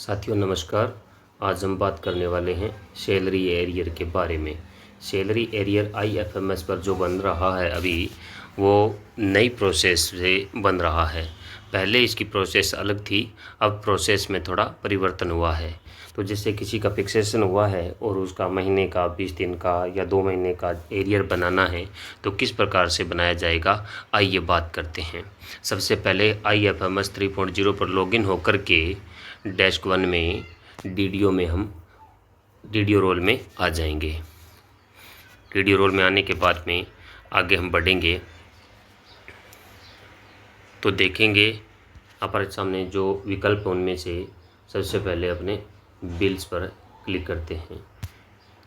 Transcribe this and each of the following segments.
साथियों नमस्कार। आज हम बात करने वाले हैं सैलरी एरियर के बारे में। सैलरी एरियर आईएफएमएस पर जो बन रहा है अभी वो नई प्रोसेस से बन रहा है। पहले इसकी प्रोसेस अलग थी, अब प्रोसेस में थोड़ा परिवर्तन हुआ है। तो जैसे किसी का फिक्सेशन हुआ है और उसका महीने का 20 दिन का या 2 महीने का एरियर बनाना है तो किस प्रकार से बनाया जाएगा, आइए बात करते हैं। सबसे पहले आईएफएमएस 3.0 पर लॉगिन होकर के डैश 1 में हम डीडीओ रोल में आ जाएंगे। डीडीओ रोल में आने के बाद में आगे हम बढ़ेंगे तो देखेंगे हमारे सामने जो विकल्प उनमें से सबसे पहले अपने बिल्स पर क्लिक करते हैं।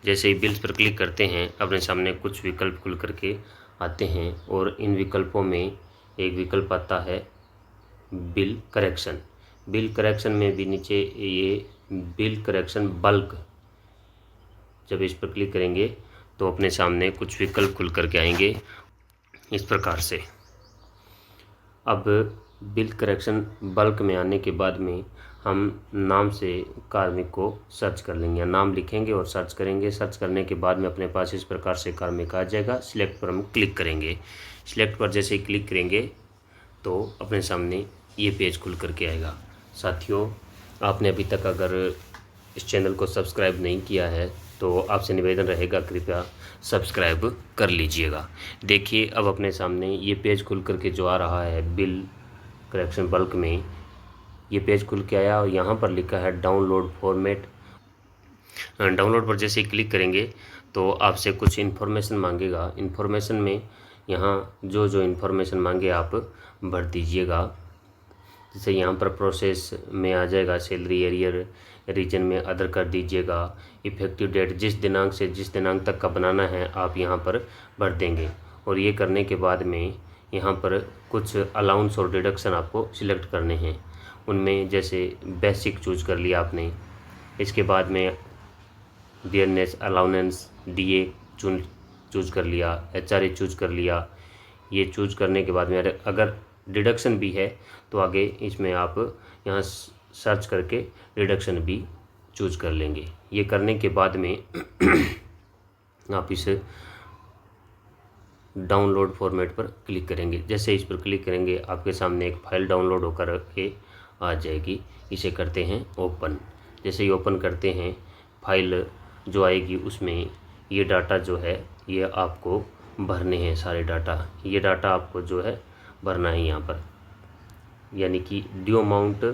जैसे ही बिल्स पर क्लिक करते हैं अपने सामने कुछ विकल्प खुल करके आते हैं और इन विकल्पों में एक विकल्प आता है बिल करेक्शन। बिल करेक्शन में भी नीचे ये बिल करेक्शन बल्क, जब इस पर क्लिक करेंगे तो अपने सामने कुछ विकल्प खुल करके आएंगे इस प्रकार से। अब बिल करेक्शन बल्क में आने के बाद में हम नाम से कार्मिक को सर्च कर लेंगे, नाम लिखेंगे और सर्च करेंगे। सर्च करने के बाद में अपने पास इस प्रकार से कार्मिक आ जाएगा। सिलेक्ट पर हम क्लिक करेंगे। सिलेक्ट पर जैसे ही क्लिक करेंगे तो अपने सामने ये पेज खुल करके आएगा। साथियों, आपने अभी तक अगर इस चैनल को सब्सक्राइब नहीं किया है तो आपसे निवेदन रहेगा कृपया सब्सक्राइब कर लीजिएगा। देखिए अब अपने सामने ये पेज खुल करके जो आ रहा है बिल करेक्शन बल्क में, ये पेज खुल के आया और यहाँ पर लिखा है डाउनलोड फॉर्मेट। डाउनलोड पर जैसे ही क्लिक करेंगे तो आपसे कुछ इन्फॉर्मेशन मांगेगा। इन्फॉर्मेशन में यहाँ जो इन्फॉर्मेशन मांगे आप भर दीजिएगा। जैसे यहाँ पर प्रोसेस में आ जाएगा सैलरी एरियर, रीजन में अदर कर दीजिएगा। इफ़ेक्टिव डेट जिस दिनांक से जिस दिनांक तक का बनाना है आप यहाँ पर भर देंगे। और ये करने के बाद में यहाँ पर कुछ अलाउंस और डिडक्शन आपको सिलेक्ट करने हैं। उनमें जैसे बेसिक चूज कर लिया आपने, इसके बाद में डियरनेस अलाउंस डीए चूज कर लिया, एचआरए चूज कर लिया। ये चूज करने के बाद में अगर डिडक्शन भी है तो आगे इसमें आप यहाँ सर्च करके डिडक्शन भी चूज कर लेंगे। ये करने के बाद में आप इस डाउनलोड फॉर्मेट पर क्लिक करेंगे। जैसे इस पर क्लिक करेंगे आपके सामने एक फ़ाइल डाउनलोड होकर के आ जाएगी। इसे करते हैं ओपन। जैसे ही ओपन करते हैं फाइल जो आएगी उसमें ये डाटा जो है ये आपको भरने हैं। सारे डाटा, ये डाटा आपको जो है भरना है यहाँ पर, यानी कि ड्यू अमाउंट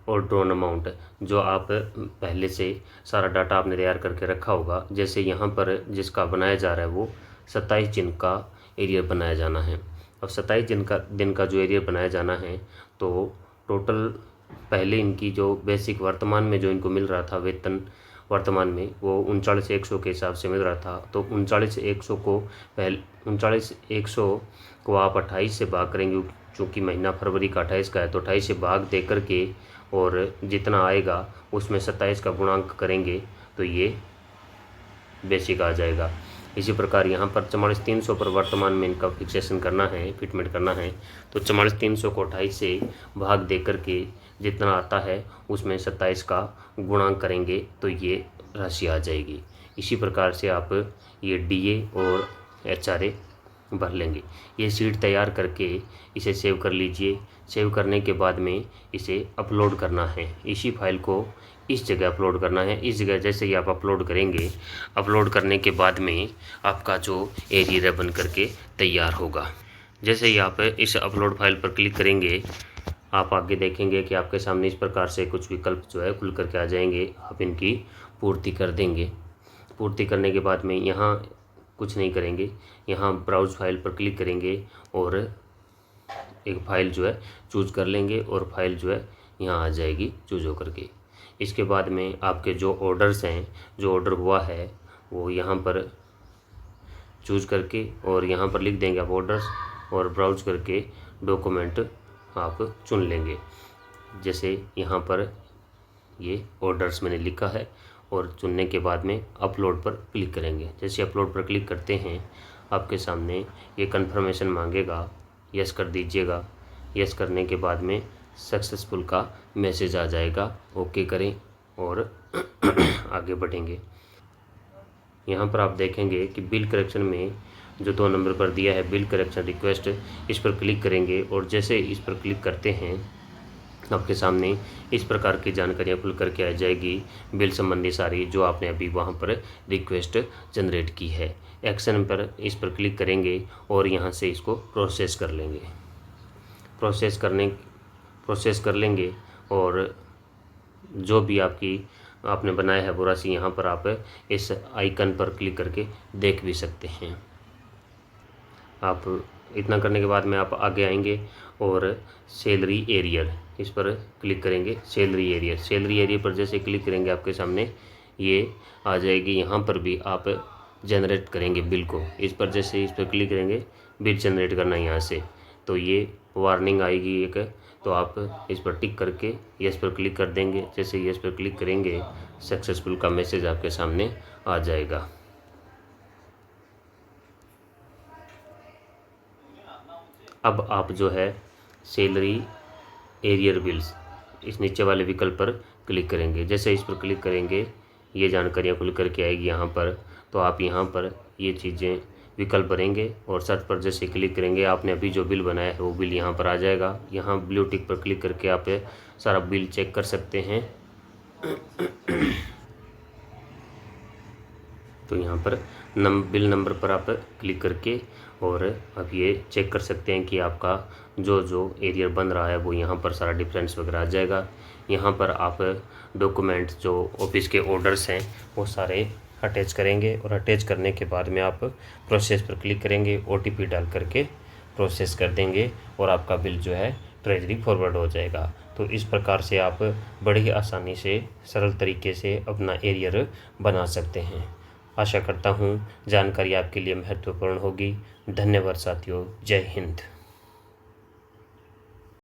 और ड्रॉन अमाउंट जो आप पहले से सारा डाटा आपने तैयार करके रखा होगा। जैसे यहाँ पर जिसका बनाया जा रहा है वो 27 दिन का एरियर बनाया जाना है। अब 27 दिन का जो एरियर बनाया जाना है तो टोटल पहले इनकी जो बेसिक वर्तमान में जो इनको मिल रहा था वेतन वर्तमान में वो 39,100 के हिसाब से मिल रहा था। तो 39,100 को आप 28 से भाग करेंगे, चूँकि महीना फरवरी का 28 का है तो 28 से भाग दे करके और जितना आएगा उसमें 27 का गुणांक करेंगे तो ये बेसिक आ जाएगा। इसी प्रकार यहाँ पर 44,300 पर वर्तमान में इनका फिक्सेशन करना है, फिटमेंट करना है। तो 44,300 को 28 से भाग दे करके जितना आता है उसमें 27 का गुणांक करेंगे तो ये राशि आ जाएगी। इसी प्रकार से आप ये डीए और एचआरए भर लेंगे। ये शीट तैयार करके इसे सेव कर लीजिए। सेव करने के बाद में इसे अपलोड करना है। इसी फाइल को इस जगह अपलोड करना है। इस जगह जैसे ही आप अपलोड करेंगे, अपलोड करने के बाद में आपका जो एरियर बन करके तैयार होगा। जैसे ही आप इस अपलोड फाइल पर क्लिक करेंगे आप आगे देखेंगे कि आपके सामने इस प्रकार से कुछ विकल्प जो है खुल करके आ जाएंगे। आप इनकी पूर्ति कर देंगे। पूर्ति करने के बाद में यहाँ कुछ नहीं करेंगे, यहाँ ब्राउज़ फाइल पर क्लिक करेंगे और एक फ़ाइल जो है चूज़ कर लेंगे और फाइल जो है यहाँ आ जाएगी चूज़ होकर के। इसके बाद में आपके जो ऑर्डर्स हैं, जो ऑर्डर हुआ है वो यहाँ पर चूज़ करके और यहाँ पर लिख देंगे आप ऑर्डर्स और ब्राउज़ करके डॉक्यूमेंट आप चुन लेंगे। जैसे यहाँ पर ये ऑर्डर्स मैंने लिखा है और चुनने के बाद में अपलोड पर क्लिक करेंगे। जैसे अपलोड पर क्लिक करते हैं आपके सामने ये कन्फर्मेशन मांगेगा, यस कर दीजिएगा। यस करने के बाद में सक्सेसफुल का मैसेज आ जाएगा। ओके करें और आगे बढ़ेंगे। यहाँ पर आप देखेंगे कि बिल करेक्शन में जो 2 नंबर पर दिया है बिल करेक्शन रिक्वेस्ट, इस पर क्लिक करेंगे और जैसे इस पर क्लिक करते हैं आपके सामने इस प्रकार की जानकारियाँ खुल करके आ जाएगी, बिल संबंधी सारी जो आपने अभी वहाँ पर रिक्वेस्ट जनरेट की है। एक्शन पर इस पर क्लिक करेंगे और यहाँ से इसको प्रोसेस कर लेंगे। प्रोसेस कर लेंगे और जो भी आपने बनाया है वो राशि यहाँ पर आप इस आइकन पर क्लिक करके देख भी सकते हैं। आप इतना करने के बाद में आप आगे आएंगे और सैलरी एरियर इस पर क्लिक करेंगे। सैलरी एरियर पर जैसे क्लिक करेंगे आपके सामने ये आ जाएगी। यहाँ पर भी आप जनरेट करेंगे बिल को। इस पर जैसे इस पर क्लिक करेंगे बिल जनरेट करना है यहाँ से, तो ये वार्निंग आएगी एक, तो आप इस पर टिक करके यस पर क्लिक कर देंगे। जैसे यस पर क्लिक करेंगे सक्सेसफुल का मैसेज आपके सामने आ जाएगा। अब आप जो है सैलरी एरियर बिल्स इस नीचे वाले विकल्प पर क्लिक करेंगे। जैसे इस पर क्लिक करेंगे ये जानकारियाँ खुल करके आएगी यहाँ पर, तो आप यहाँ पर ये चीज़ें विकल्प भरेंगे और सर्च पर जैसे क्लिक करेंगे आपने अभी जो बिल बनाया है वो बिल यहाँ पर आ जाएगा। यहाँ ब्लू टिक पर क्लिक करके आप सारा बिल चेक कर सकते हैं। तो यहाँ पर बिल नंबर पर आप क्लिक करके और अब ये चेक कर सकते हैं कि आपका जो एरियर बन रहा है वो यहाँ पर सारा डिफरेंस वगैरह आ जाएगा। यहाँ पर आप डॉक्यूमेंट जो ऑफिस के ऑर्डर्स हैं वो सारे अटैच करेंगे और अटैच करने के बाद में आप प्रोसेस पर क्लिक करेंगे, OTP डाल करके प्रोसेस कर देंगे और आपका बिल जो है ट्रेजरी फॉरवर्ड हो जाएगा। तो इस प्रकार से आप बड़ी आसानी से सरल तरीके से अपना एरियर बना सकते हैं। आशा करता हूँ जानकारी आपके लिए महत्वपूर्ण होगी। धन्यवाद साथियों। जय हिंद।